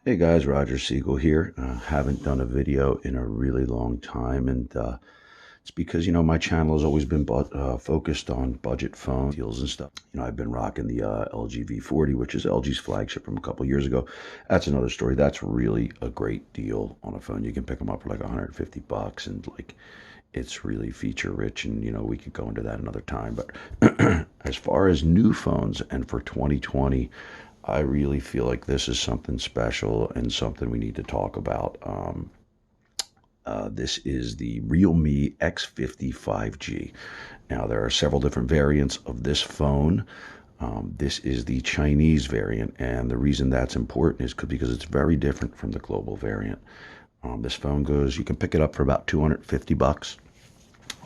Hey guys, Roger Siegel here. Haven't done a video in a really long time, and it's because my channel has always been focused on budget phone deals and stuff. I've been rocking the LG V40, which is LG's flagship from a couple years ago. That's another story. That's really a great deal on a phone. You can pick them up for like 150 bucks, and like it's really feature rich. And we could go into that another time. But as far as new phones, and for 2020. I really feel like this is something special and something we need to talk about. This is the Realme X50 5G. Now, there are several different variants of this phone. This is the Chinese variant, and the reason that's important is because it's very different from the global variant. This phone you can pick it up for about 250 bucks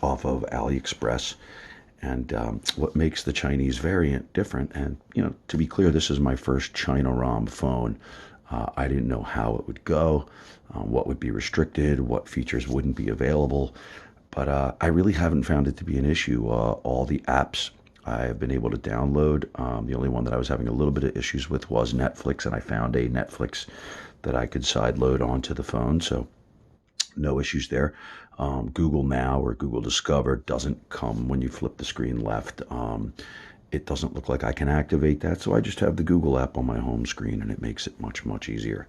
off of AliExpress. And what makes the Chinese variant different, and to be clear, this is my first China ROM phone. I didn't know how it would go, what would be restricted, what features wouldn't be available, but I really haven't found it to be an issue. All the apps I've been able to download, the only one that I was having a little bit of issues with was Netflix, and I found a Netflix that I could sideload onto the phone, so no issues there. Google Now or Google Discover doesn't come when you flip the screen left. It doesn't look like I can activate that, so I just have the Google app on my home screen, and it makes it much, much easier.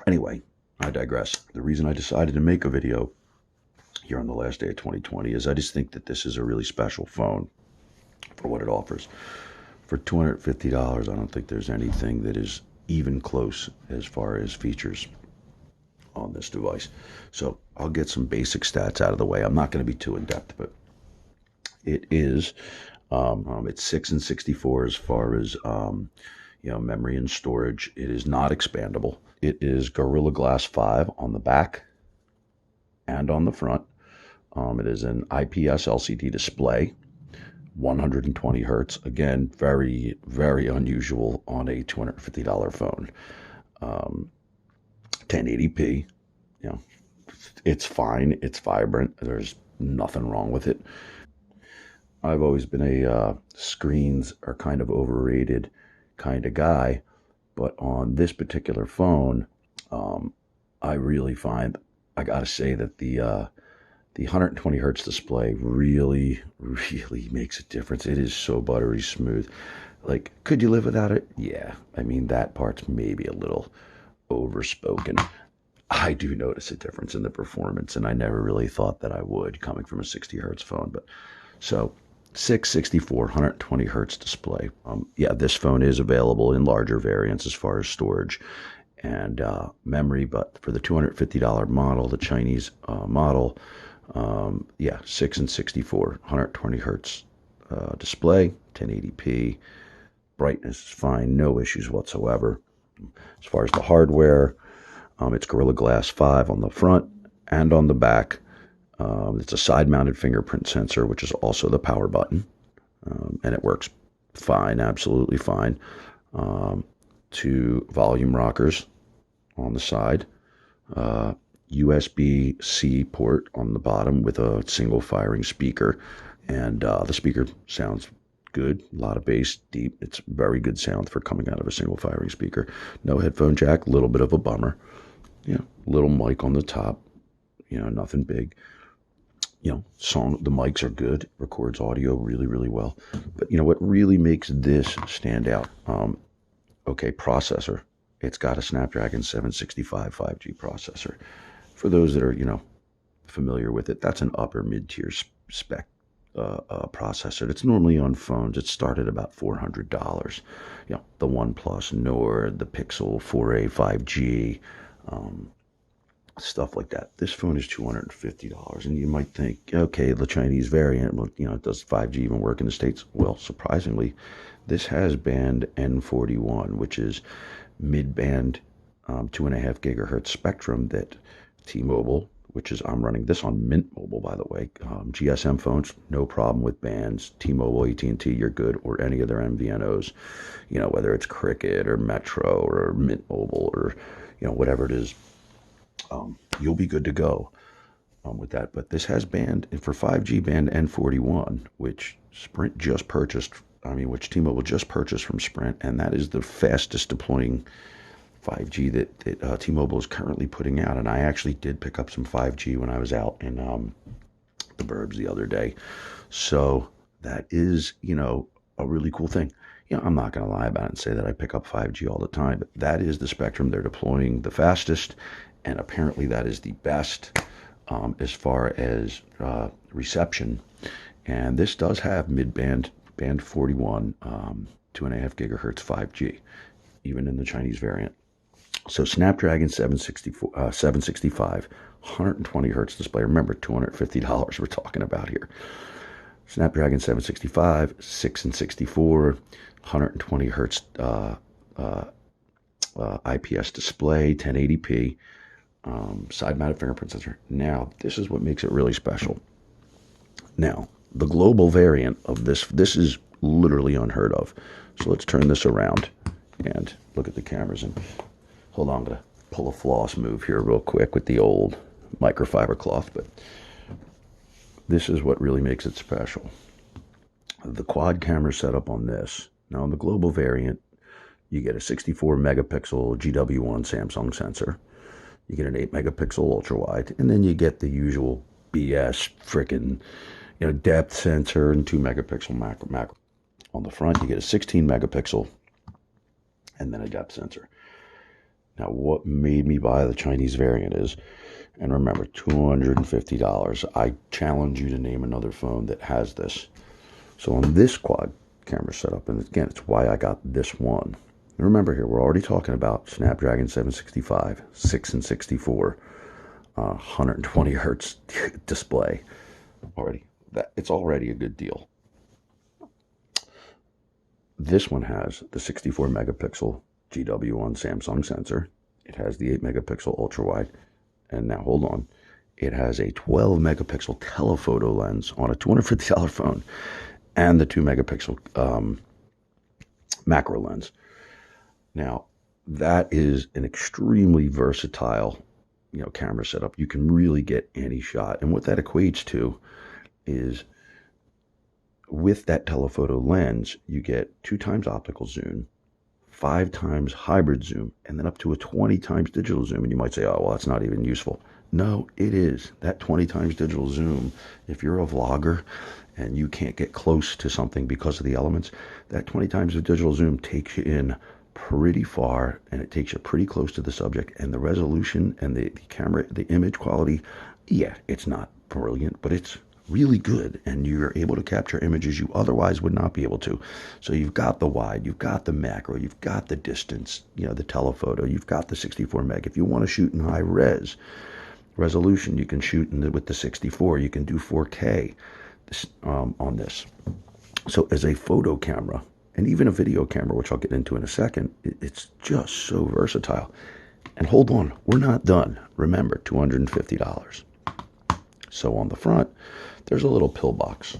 Anyway, I digress. The reason I decided to make a video here on the last day of 2020 is I just think that this is a really special phone for what it offers. For $250, I don't think there's anything that is even close as far as features on this device. So I'll get some basic stats out of the way. I'm not going to be too in depth, but it is it's 6 and 64 as far as memory and storage. It is not expandable. It is Gorilla Glass 5 on the back and on the front. It is an IPS LCD display, 120 hertz. Again, very, very unusual on a $250 phone. 1080p, it's fine. It's vibrant. There's nothing wrong with it. I've always been a screens are kind of overrated kind of guy, but on this particular phone, I really find I gotta say that the 120 hertz display really, really makes a difference. It is so buttery smooth. Like, could you live without it? Yeah. I mean, that part's maybe a little overspoken. I do notice a difference in the performance, and I never really thought that I would coming from a 60 hertz phone. But so 664, 120 hertz display. Yeah, this phone is available in larger variants as far as storage and memory, but for the $250 model, the Chinese model, yeah, 6 and 64, 120 hertz display, 1080p. Brightness is fine, no issues whatsoever. As far as the hardware, it's Gorilla Glass 5 on the front and on the back. It's a side-mounted fingerprint sensor, which is also the power button, and it works fine, absolutely fine. Two volume rockers on the side, USB-C port on the bottom with a single firing speaker, and the speaker sounds good, a lot of bass, deep. It's very good sound for coming out of a single firing speaker. No headphone jack, a little bit of a bummer. Little mic on the top, nothing big. The mics are good, records audio really, really well. But what really makes this stand out, okay, processor. It's got a Snapdragon 765 5G processor. For those that are, familiar with it, that's an upper mid-tier spec processor. It's normally on phones. It started about $400. The OnePlus Nord, the Pixel 4a 5G, stuff like that. This phone is $250, and you might think, okay, the Chinese variant, well, does 5G even work in the States? Well, surprisingly, this has band N41, which is mid-band 2.5 gigahertz spectrum that T-Mobile, which is, I'm running this on Mint Mobile, by the way. GSM phones, no problem with bands. T-Mobile, AT&T, you're good, or any of their MVNOs, whether it's Cricket or Metro or Mint Mobile or, whatever it is, you'll be good to go with that. But this has band, for 5G, band N41, which Sprint just purchased, which T-Mobile just purchased from Sprint, and that is the fastest deploying 5G that T-Mobile is currently putting out. And I actually did pick up some 5G when I was out in the burbs the other day. So that is, a really cool thing. I'm not going to lie about it and say that I pick up 5G all the time, but that is the spectrum they're deploying the fastest, and apparently that is the best as far as reception. And this does have mid-band, band 41, 2.5 gigahertz 5G, even in the Chinese variant. So Snapdragon 765, 120 hertz display. Remember, $250 we're talking about here. Snapdragon 765, 6 and 64, 120 hertz IPS display, 1080p, side-mounted fingerprint sensor. Now, this is what makes it really special. Now, the global variant of this is literally unheard of. So let's turn this around and look at the cameras. And hold on, I'm going to pull a floss move here real quick with the old microfiber cloth, but this is what really makes it special. The quad camera setup on this. Now, in the global variant, you get a 64 megapixel GW1 Samsung sensor. You get an 8 megapixel ultra wide, and then you get the usual BS frickin' depth sensor and 2 megapixel macro. On the front, you get a 16 megapixel and then a depth sensor. Now, what made me buy the Chinese variant is, and remember, $250. I challenge you to name another phone that has this. So on this quad camera setup, and again, it's why I got this one. And remember here, we're already talking about Snapdragon 765, 6 and 64, 120 hertz display. It's already a good deal. This one has the 64 megapixel GW1 Samsung sensor. It has the 8 megapixel ultra wide. And now, hold on, it has a 12 megapixel telephoto lens on a $250 phone and the 2 megapixel macro lens. Now, that is an extremely versatile, camera setup. You can really get any shot. And what that equates to is, with that telephoto lens, you get 2 times optical zoom, 5 times hybrid zoom, and then up to a 20 times digital zoom. And you might say, oh, well, that's not even useful. No, it is. That 20 times digital zoom, if you're a vlogger and you can't get close to something because of the elements, that 20 times the digital zoom takes you in pretty far, and it takes you pretty close to the subject. And the resolution and the camera, the image quality, yeah, it's not brilliant, but it's really good, and you're able to capture images you otherwise would not be able to. So you've got the wide, you've got the macro, you've got the distance, the telephoto, you've got the 64 meg. If you want to shoot in high resolution, you can shoot with the 64. You can do 4K on this. So as a photo camera, and even a video camera, which I'll get into in a second, it's just so versatile. And hold on, we're not done. Remember, $250. So on the front, there's a little pillbox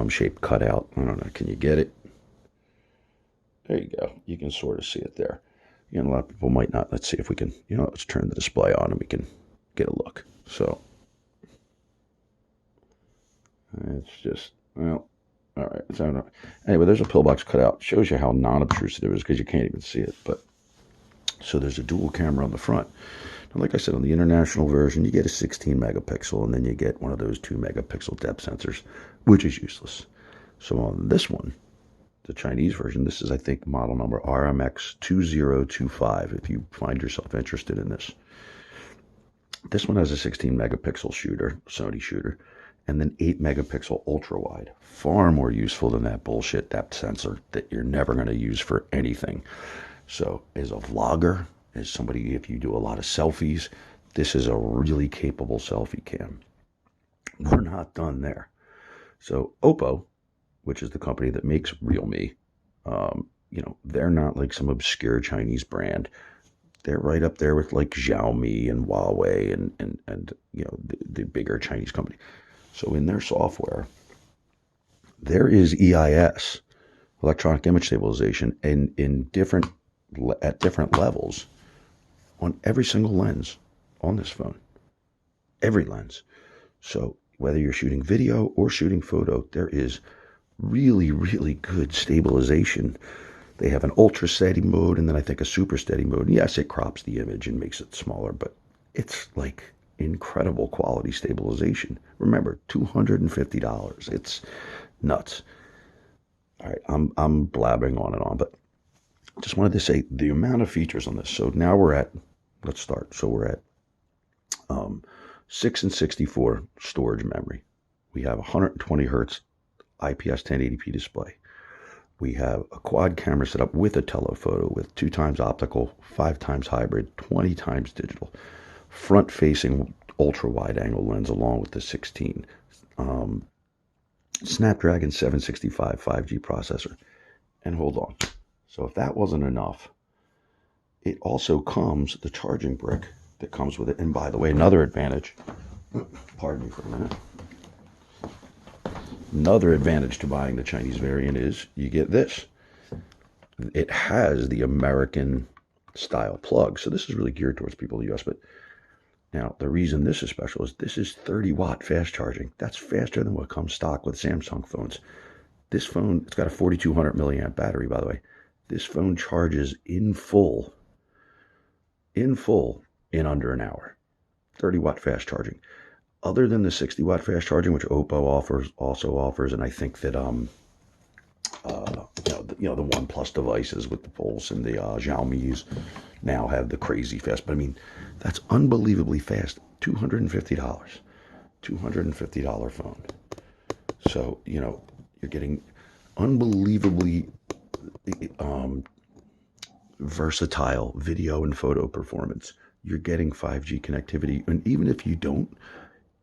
shaped cutout. I don't know, can you get it? There you go. You can sort of see it there. A lot of people might not. Let's see if we can, let's turn the display on and we can get a look. So it's just, well, all right. So anyway, there's a pillbox cutout. Shows you how non-obtrusive it is because you can't even see it. But so there's a dual camera on the front. And like I said, on the international version, you get a 16 megapixel, and then you get one of those 2 megapixel depth sensors, which is useless. So on this one, the Chinese version, this is, I think, model number RMX2025, if you find yourself interested in this. This one has a 16 megapixel shooter, Sony shooter, and then 8 megapixel ultra wide. Far more useful than that bullshit depth sensor that you're never going to use for anything. So as a vlogger, as somebody, if you do a lot of selfies, this is a really capable selfie cam. We're not done there. So Oppo, which is the company that makes Realme, they're not like some obscure Chinese brand. They're right up there with like Xiaomi and Huawei and the bigger Chinese company. So in their software, there is EIS, electronic image stabilization, and at different levels on every single lens on this phone. Every lens. So whether you're shooting video or shooting photo, there is really, really good stabilization They have an ultra steady mode and then I think a super steady mode. And yes, it crops the image and makes it smaller, but it's like incredible quality stabilization. Remember, $250. It's nuts. All right, I'm blabbing on and on, but just wanted to say the amount of features on this. So now we're at, let's start. So we're at 6 and 64 storage memory. We have 120 hertz IPS 1080p display. We have a quad camera set up with a telephoto with 2 times optical, 5 times hybrid, 20 times digital, front facing ultra wide angle lens along with the 16. Snapdragon 765 5G processor. And hold on. So if that wasn't enough, it also comes, the charging brick that comes with it. And by the way, another advantage, pardon me for a minute. Another advantage to buying the Chinese variant is you get this. It has the American style plug. So this is really geared towards people in the US. But now the reason this is special is this is 30-watt fast charging. That's faster than what comes stock with Samsung phones. This phone, it's got a 4200 milliamp battery, by the way. This phone charges in full in under an hour. 30-watt fast charging. Other than the 60-watt fast charging, which Oppo also offers, and I think that the OnePlus devices with the Pulse and the Xiaomi's now have the crazy fast. But I mean, that's unbelievably fast. $250, $250 phone. So you're getting unbelievably versatile video and photo performance. You're getting 5G connectivity, and even if you don't,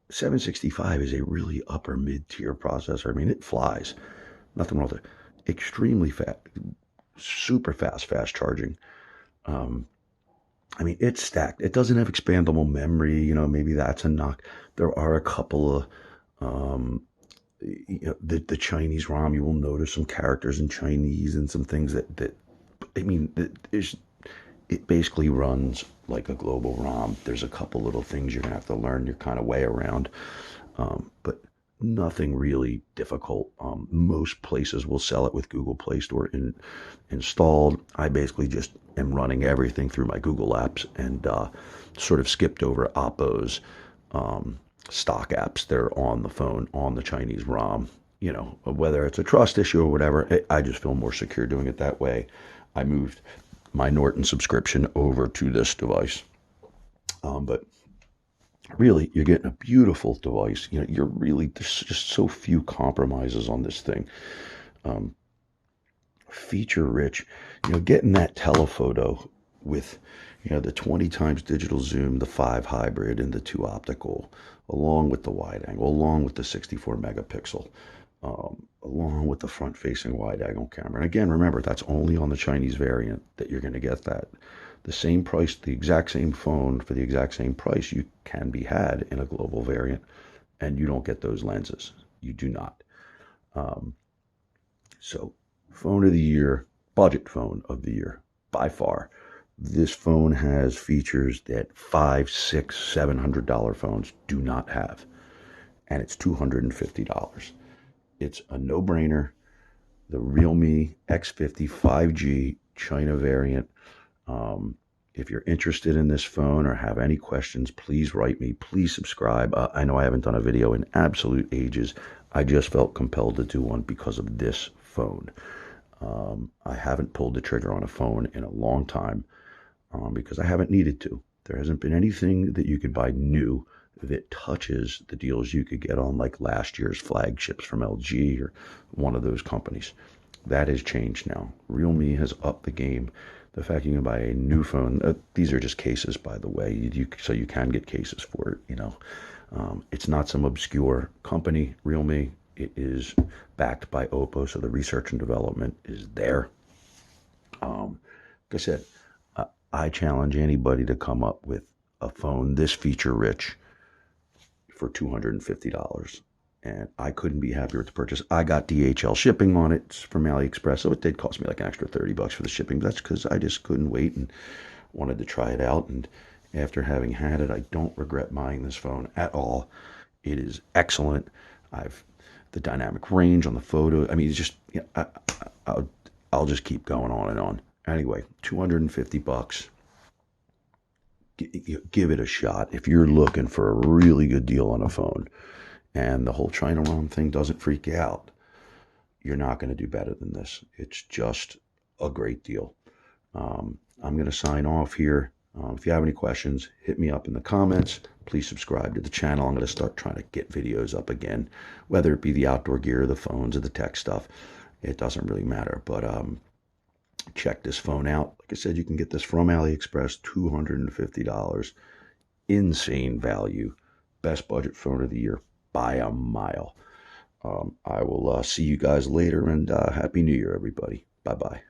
765 is a really upper mid-tier processor. I mean, it flies. Nothing wrong with it. Extremely fast, super fast charging. I mean, it's stacked. It doesn't have expandable memory. Maybe that's a knock. There are a couple of the Chinese ROM. You will notice some characters in Chinese and some things that I mean, it basically runs like a global ROM. There's a couple little things you're gonna have to learn your kind of way around, but nothing really difficult. Most places will sell it with Google Play Store installed. I basically just am running everything through my Google apps and sort of skipped over Oppo's stock apps. They're on the phone on the Chinese ROM. Whether it's a trust issue or whatever, I just feel more secure doing it that way. I moved my Norton subscription over to this device. But really, you're getting a beautiful device. There's just so few compromises on this thing. Feature rich, getting that telephoto with, the 20 times digital zoom, the 5 hybrid, and the 2 optical, along with the wide angle, along with the 64 megapixel. Along with the front-facing wide-angle camera. And again, remember, that's only on the Chinese variant that you're going to get that. The same price, the exact same phone for the exact same price you can be had in a global variant, and you don't get those lenses. You do not. So, phone of the year, budget phone of the year, by far. This phone has features that $500, $600, $700 phones do not have, and it's $250. It's a no-brainer. The Realme X50 5G China variant. If you're interested in this phone or have any questions, please write me. Please subscribe. I know I haven't done a video in absolute ages. I just felt compelled to do one because of this phone. I haven't pulled the trigger on a phone in a long time because I haven't needed to. There hasn't been anything that you could buy new that touches the deals you could get on like last year's flagships from LG or one of those companies. That has changed now. Realme has upped the game. The fact you can buy a new phone, these are just cases, by the way, so you can get cases for it. It's not some obscure company, Realme. It is backed by Oppo, so the research and development is there. Like I said, I challenge anybody to come up with a phone this feature rich for $250, and I couldn't be happier with the purchase. I got DHL shipping on it from AliExpress, so it did cost me like an extra $30 for the shipping. But that's because I just couldn't wait and wanted to try it out. And after having had it, I don't regret buying this phone at all. It is excellent. The dynamic range on the photo. I mean, it's just I'll just keep going on and on. Anyway, 250 bucks. Give it a shot. If you're looking for a really good deal on a phone and the whole China ROM thing doesn't freak you out, you're not going to do better than this. It's just a great deal. I'm going to sign off here. If you have any questions, hit me up in the comments. Please subscribe to the channel. I'm going to start trying to get videos up again, whether it be the outdoor gear, the phones, or the tech stuff. It doesn't really matter. But check this phone out. Like I said, you can get this from AliExpress, $250. Insane value. Best budget phone of the year by a mile. I will see you guys later, and Happy New Year, everybody. Bye-bye.